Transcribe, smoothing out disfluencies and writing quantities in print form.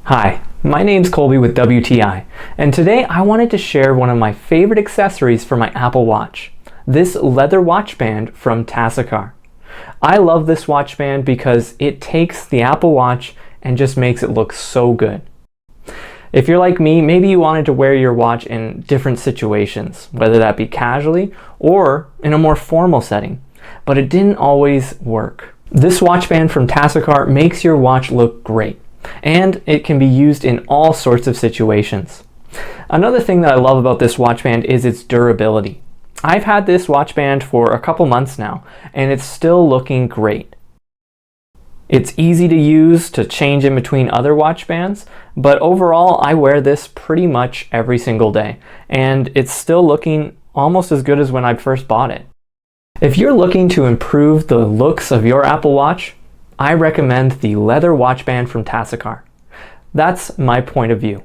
Hi, my name's Colby with WTI, and today I wanted to share one of my favorite accessories for my Apple Watch, this leather watch band from Tasikar. I love this watch band because it takes the Apple Watch and just makes it look so good. If you're like me, maybe you wanted to wear your watch in different situations, whether that be casually or in a more formal setting, but it didn't always work. This watch band from Tasikar makes your watch look great, and it can be used in all sorts of situations. Another thing that I love about this watch band is its durability. I've had this watch band for a couple months now, and it's still looking great. It's easy to use to change in between other watch bands, but overall I wear this pretty much every single day, and it's still looking almost as good as when I first bought it. If you're looking to improve the looks of your Apple Watch, I recommend the leather watch band from Tasikar. That's my point of view.